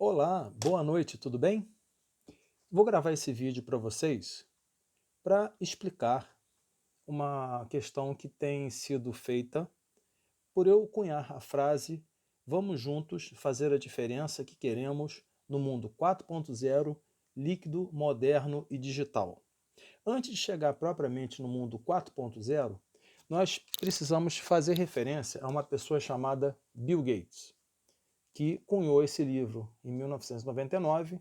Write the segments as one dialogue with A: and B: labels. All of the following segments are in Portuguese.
A: Olá, boa noite, tudo bem? Vou gravar esse vídeo para vocês para explicar uma questão que tem sido feita por eu cunhar a frase "Vamos juntos fazer a diferença que queremos no mundo 4.0, líquido, moderno e digital". Antes de chegar propriamente no mundo 4.0, nós precisamos fazer referência a uma pessoa chamada Bill Gates, que cunhou esse livro em 1999,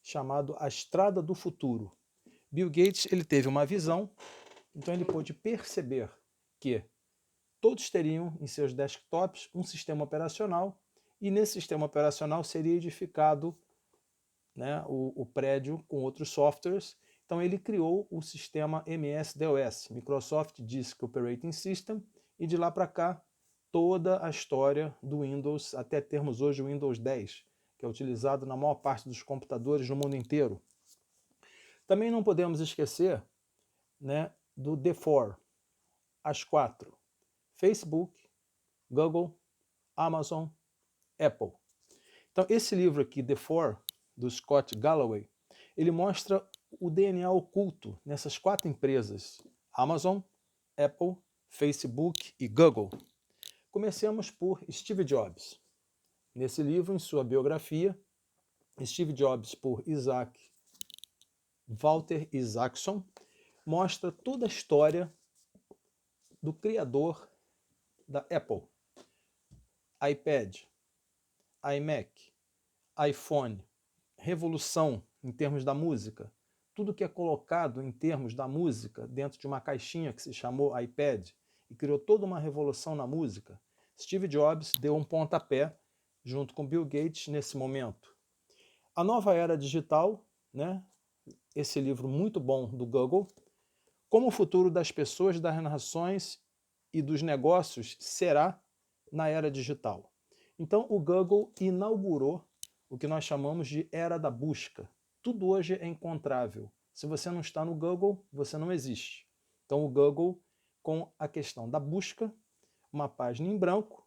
A: chamado A Estrada do Futuro. Bill Gates ele teve uma visão, então ele pôde perceber que todos teriam em seus desktops um sistema operacional e nesse sistema operacional seria edificado, né, o prédio com outros softwares. Então ele criou o sistema MS-DOS, Microsoft Disk Operating System, e de lá para cá toda a história do Windows, até termos hoje o Windows 10, que é utilizado na maior parte dos computadores no mundo inteiro. Também não podemos esquecer, né, do The Four, as quatro: Facebook, Google, Amazon, Apple. Então esse livro aqui, The Four, do Scott Galloway, ele mostra o DNA oculto nessas quatro empresas: Amazon, Apple, Facebook e Google. Comecemos por Steve Jobs. Nesse livro, em sua biografia, Steve Jobs, por Walter Isaacson, mostra toda a história do criador da Apple: iPad, iMac, iPhone, revolução em termos da música. Tudo que é colocado em termos da música dentro de uma caixinha que se chamou iPad e criou toda uma revolução na música. Steve Jobs deu um pontapé junto com Bill Gates nesse momento. A nova era digital, né? Esse livro muito bom do Google, como o futuro das pessoas, das nações e dos negócios será na era digital. Então o Google inaugurou o que nós chamamos de era da busca. Tudo hoje é encontrável. Se você não está no Google, você não existe. Então o Google, com a questão da busca, uma página em branco,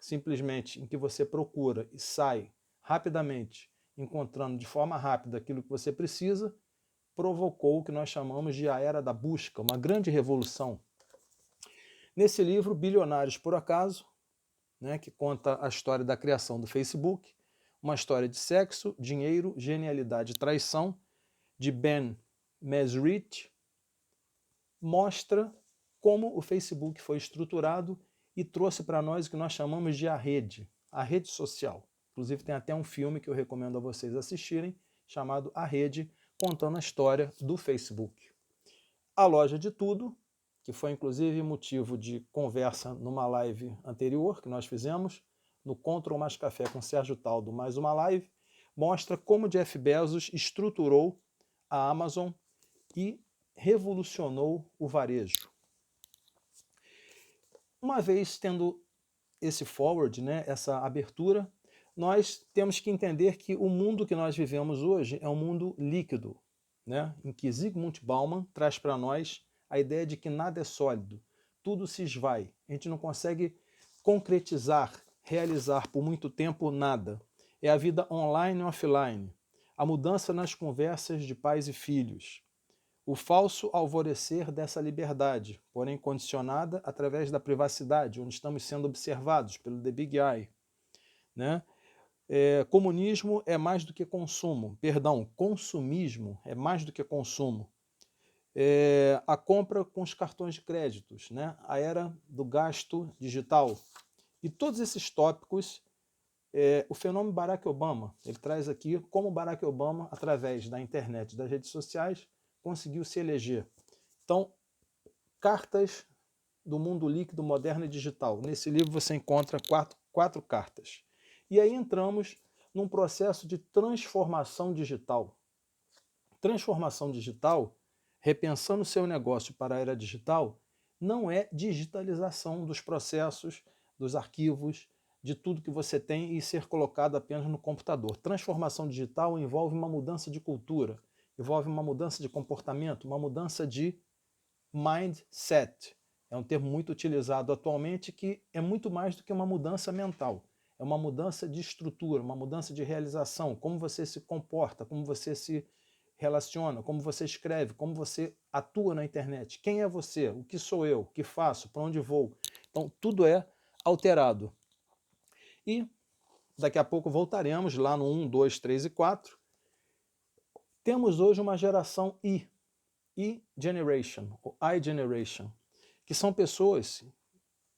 A: simplesmente em que você procura e sai rapidamente, encontrando de forma rápida aquilo que você precisa, provocou o que nós chamamos de a era da busca, uma grande revolução. Nesse livro, Bilionários por Acaso, né, que conta a história da criação do Facebook, uma história de sexo, dinheiro, genialidade e traição, de Ben Mesrich, mostra como o Facebook foi estruturado e trouxe para nós o que nós chamamos de a rede social. Inclusive tem até um filme que eu recomendo a vocês assistirem, chamado A Rede, contando a história do Facebook. A loja de tudo, que foi inclusive motivo de conversa numa live anterior que nós fizemos, no Control Mais Café com Sérgio Taldo, mais uma live, mostra como Jeff Bezos estruturou a Amazon e revolucionou o varejo. Uma vez tendo esse forward, né, essa abertura, nós temos que entender que o mundo que nós vivemos hoje é um mundo líquido, né, em que Zygmunt Bauman traz para nós a ideia de que nada é sólido, tudo se esvai, a gente não consegue concretizar, realizar por muito tempo nada. É a vida online e offline, a mudança nas conversas de pais e filhos, o falso alvorecer dessa liberdade, porém condicionada através da privacidade, onde estamos sendo observados pelo The Big Eye, né? Comunismo é mais do que consumo, perdão, consumismo é mais do que consumo. A compra com os cartões de créditos, né? A era do gasto digital. E todos esses tópicos, o fenômeno Barack Obama, ele traz aqui como Barack Obama, através da internet, das redes sociais, conseguiu se eleger. Então, cartas do mundo líquido, moderno e digital. Nesse livro você encontra quatro cartas. E aí entramos num processo de transformação digital. Transformação digital, repensando o seu negócio para a era digital, não é digitalização dos processos, dos arquivos, de tudo que você tem e ser colocado apenas no computador. Transformação digital envolve uma mudança de cultura, envolve uma mudança de comportamento, uma mudança de mindset. É um termo muito utilizado atualmente que é muito mais do que uma mudança mental. é uma mudança de estrutura, uma mudança de realização, como você se comporta, como você se relaciona, como você escreve, como você atua na internet. Quem é você? O que sou eu? O que faço? Para onde vou? Então, tudo é alterado. E daqui a pouco voltaremos lá no 1, 2, 3 e 4. Temos hoje uma geração I-Generation, ou I-Generation, que são pessoas,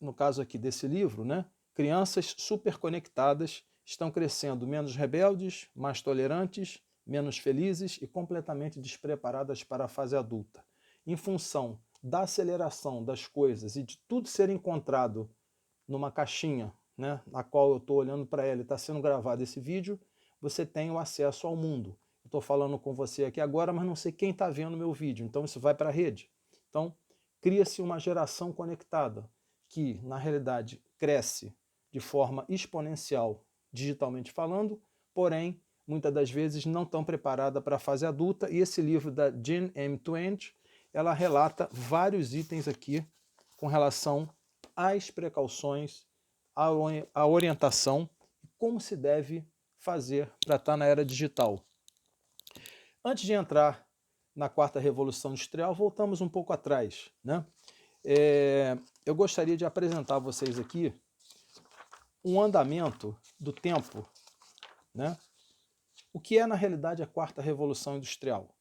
A: no caso aqui desse livro, né, crianças super conectadas, estão crescendo menos rebeldes, mais tolerantes, menos felizes e completamente despreparadas para a fase adulta. Em função da aceleração das coisas e de tudo ser encontrado numa caixinha, né, na qual eu estou olhando para ela e está sendo gravado esse vídeo, você tem o acesso ao mundo. Estou falando com você aqui agora, mas não sei quem está vendo meu vídeo, então isso vai para a rede. Então, cria-se uma geração conectada, que, na realidade, cresce de forma exponencial, digitalmente falando, porém, muitas das vezes não tão preparada para a fase adulta, e esse livro da Jean M. Twenge, ela relata vários itens aqui com relação às precauções, à orientação, e como se deve fazer para estar na era digital. Antes de entrar na quarta revolução industrial, voltamos um pouco atrás, né? Eu gostaria de apresentar a vocês aqui um andamento do tempo, né? O que é, na realidade, a quarta revolução industrial?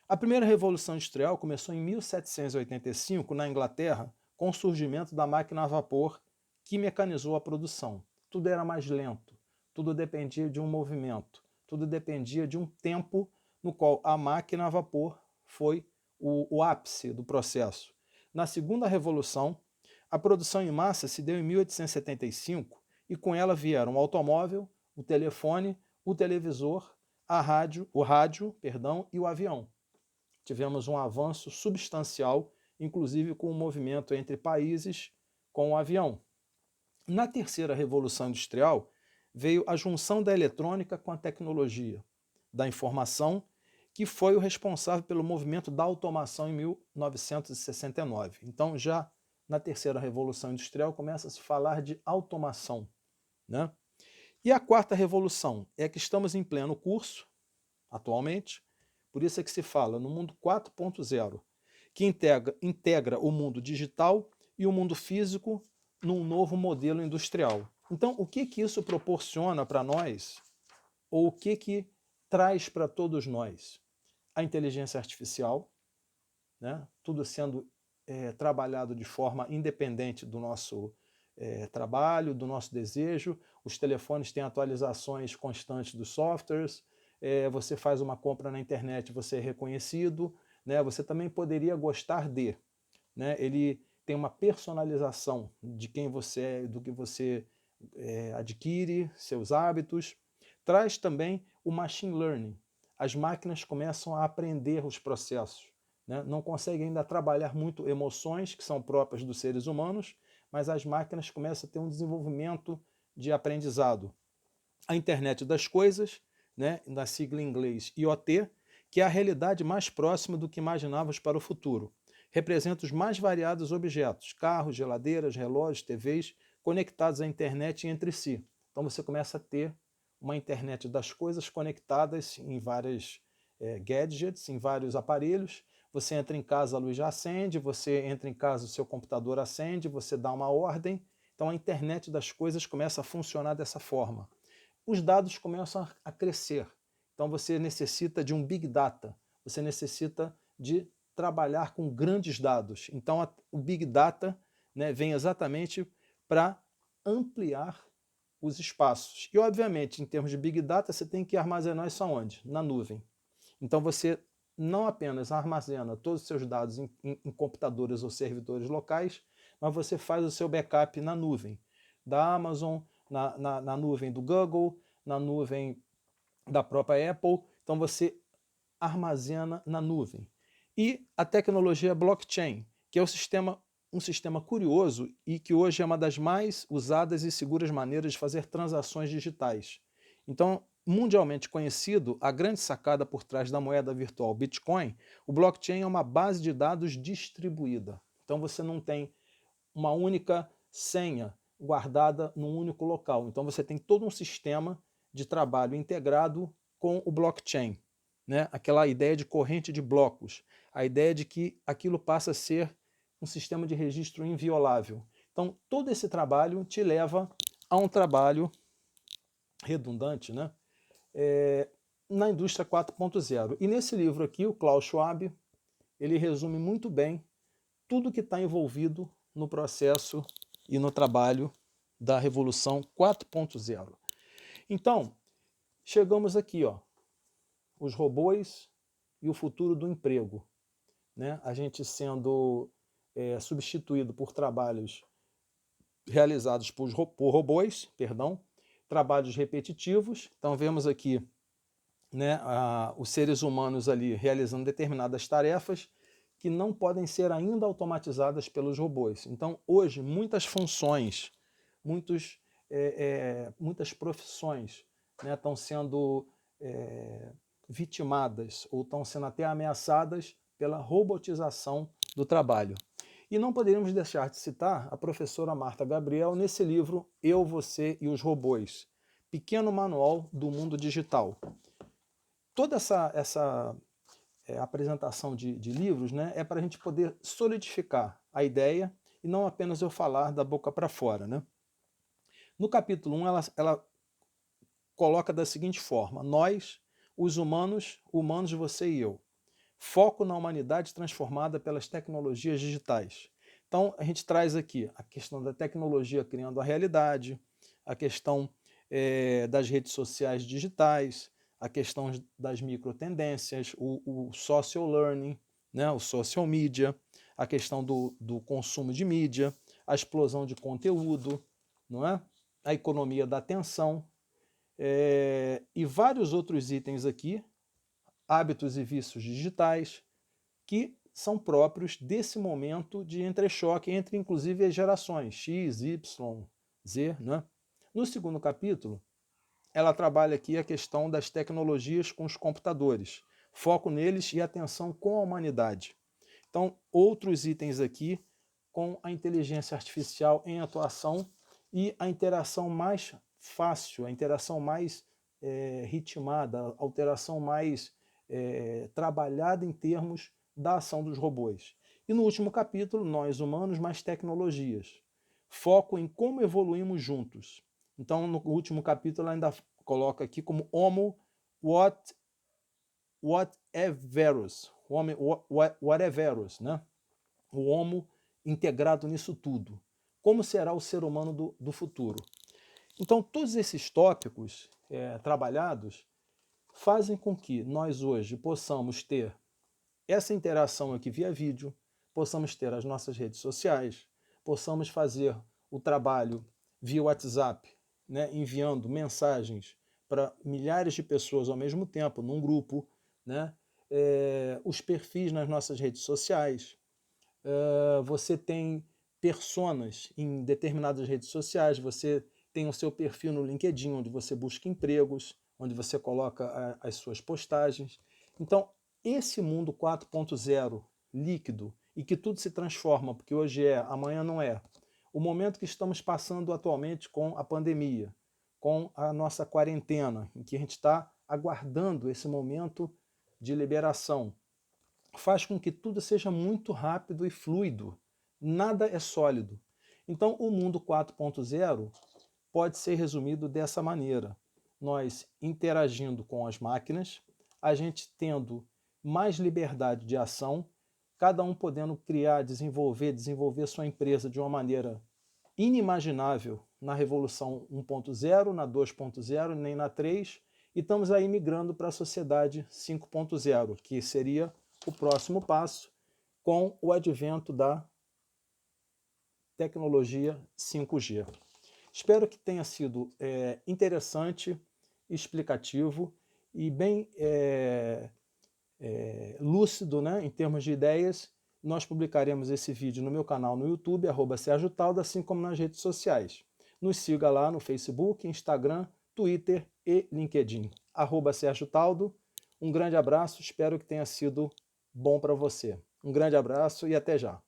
A: A primeira revolução industrial começou em 1785, na Inglaterra, com o surgimento da máquina a vapor, que mecanizou a produção. Tudo era mais lento, tudo dependia de um movimento, tudo dependia de um tempo no qual a máquina a vapor foi o ápice do processo. Na segunda revolução, a produção em massa se deu em 1875 e com ela vieram o automóvel, o telefone, o televisor, o rádio, e o avião. Tivemos um avanço substancial, inclusive com o movimento entre países com o avião. Na terceira revolução industrial, veio a junção da eletrônica com a tecnologia da informação, que foi o responsável pelo movimento da automação em 1969. Então, já na terceira revolução industrial, começa a se falar de automação, né? E a quarta revolução é que estamos em pleno curso, atualmente, por isso é que se fala no mundo 4.0, que integra o mundo digital e o mundo físico num novo modelo industrial. Então, o que isso proporciona para nós, ou o que traz para todos nós? A inteligência artificial, né? Tudo sendo trabalhado de forma independente do nosso trabalho, do nosso desejo. Os telefones têm atualizações constantes dos softwares, você faz uma compra na internet, você é reconhecido, né? Você também poderia gostar de, né? Ele tem uma personalização de quem você é, do que você adquire, seus hábitos. Traz também o machine learning. As máquinas começam a aprender os processos, né? Não conseguem ainda trabalhar muito emoções, que são próprias dos seres humanos, mas as máquinas começam a ter um desenvolvimento de aprendizado. A internet das coisas, né, na sigla em inglês IoT, que é a realidade mais próxima do que imaginávamos para o futuro. Representa os mais variados objetos, carros, geladeiras, relógios, TVs, conectados à internet entre si. Então você começa a ter uma internet das coisas conectadas em várias gadgets, em vários aparelhos. Você entra em casa, a luz já acende, você entra em casa, o seu computador acende, você dá uma ordem. Então a internet das coisas começa a funcionar dessa forma. Os dados começam a crescer. Então você necessita de um Big Data, você necessita de trabalhar com grandes dados. Então o Big Data, né, vem exatamente para ampliar os espaços. E, obviamente, em termos de Big Data, você tem que armazenar isso aonde? Na nuvem. Então você não apenas armazena todos os seus dados em computadores ou servidores locais, mas você faz o seu backup na nuvem da Amazon, na nuvem do Google, na nuvem da própria Apple. Então você armazena na nuvem. E a tecnologia blockchain, que é um sistema curioso e que hoje é uma das mais usadas e seguras maneiras de fazer transações digitais. Então, mundialmente conhecido, a grande sacada por trás da moeda virtual Bitcoin, o blockchain é uma base de dados distribuída. Então você não tem uma única senha, guardada num único local. Então você tem todo um sistema de trabalho integrado com o blockchain, né? Aquela ideia de corrente de blocos, a ideia de que aquilo passa a ser um sistema de registro inviolável. Então todo esse trabalho te leva a um trabalho redundante, né? Na indústria 4.0. E nesse livro aqui, o Klaus Schwab, ele resume muito bem tudo que está envolvido no processo e no trabalho da Revolução 4.0. Então, chegamos aqui, ó, os robôs e o futuro do emprego, né? A gente sendo substituído por trabalhos realizados por robôs, perdão, trabalhos repetitivos. Então vemos aqui, né, os seres humanos ali realizando determinadas tarefas que não podem ser ainda automatizadas pelos robôs. Então hoje muitas funções, muitas profissões, né, estão sendo vitimadas ou estão sendo até ameaçadas pela robotização do trabalho. E não poderíamos deixar de citar a professora Marta Gabriel nesse livro Eu, Você e os Robôs, pequeno manual do mundo digital. Toda essa apresentação de livros, né, é para a gente poder solidificar a ideia e não apenas eu falar da boca para fora, né? No capítulo 1, ela coloca da seguinte forma: nós, os humanos, você e eu. Foco na humanidade transformada pelas tecnologias digitais. Então, a gente traz aqui a questão da tecnologia criando a realidade, a questão das redes sociais digitais, a questão das microtendências, o social learning, né, o social media, a questão do consumo de mídia, a explosão de conteúdo, não é? A economia da atenção, e vários outros itens aqui, hábitos e vícios digitais, que são próprios desse momento de entrechoque entre, inclusive, as gerações X, Y, Z. Né? No segundo capítulo, ela trabalha aqui a questão das tecnologias com os computadores, foco neles e atenção com a humanidade. Então, outros itens aqui com a inteligência artificial em atuação e a interação mais fácil, a interação mais ritmada, a alteração mais trabalhada em termos da ação dos robôs. E no último capítulo, nós humanos mais tecnologias. Foco em como evoluímos juntos. Então, no último capítulo, ela ainda coloca aqui como Homo whateverus, whateverus, né? O Homo integrado nisso tudo. Como será o ser humano do futuro? Então, todos esses tópicos trabalhados fazem com que nós hoje possamos ter essa interação aqui via vídeo, possamos ter as nossas redes sociais, possamos fazer o trabalho via WhatsApp, né, enviando mensagens para milhares de pessoas ao mesmo tempo, num grupo, né, os perfis nas nossas redes sociais. Você tem personas em determinadas redes sociais, você tem o seu perfil no LinkedIn, onde você busca empregos, onde você coloca as suas postagens. Então, esse mundo 4.0 líquido, e que tudo se transforma, porque hoje é, amanhã não é. O momento que estamos passando atualmente com a pandemia, com a nossa quarentena, em que a gente está aguardando esse momento de liberação, faz com que tudo seja muito rápido e fluido. Nada é sólido. Então, o mundo 4.0 pode ser resumido dessa maneira. Nós interagindo com as máquinas, a gente tendo mais liberdade de ação, cada um podendo criar, desenvolver sua empresa de uma maneira inimaginável na Revolução 1.0, na 2.0, nem na 3, e estamos aí migrando para a sociedade 5.0, que seria o próximo passo com o advento da tecnologia 5G. Espero que tenha sido interessante, explicativo e bem lúcido, né, em termos de ideias. Nós publicaremos esse vídeo no meu canal no YouTube, @Sérgio Taldo, assim como nas redes sociais. Nos siga lá no Facebook, Instagram, Twitter e LinkedIn. @Sérgio Taldo. Um grande abraço, espero que tenha sido bom para você. Um grande abraço e até já.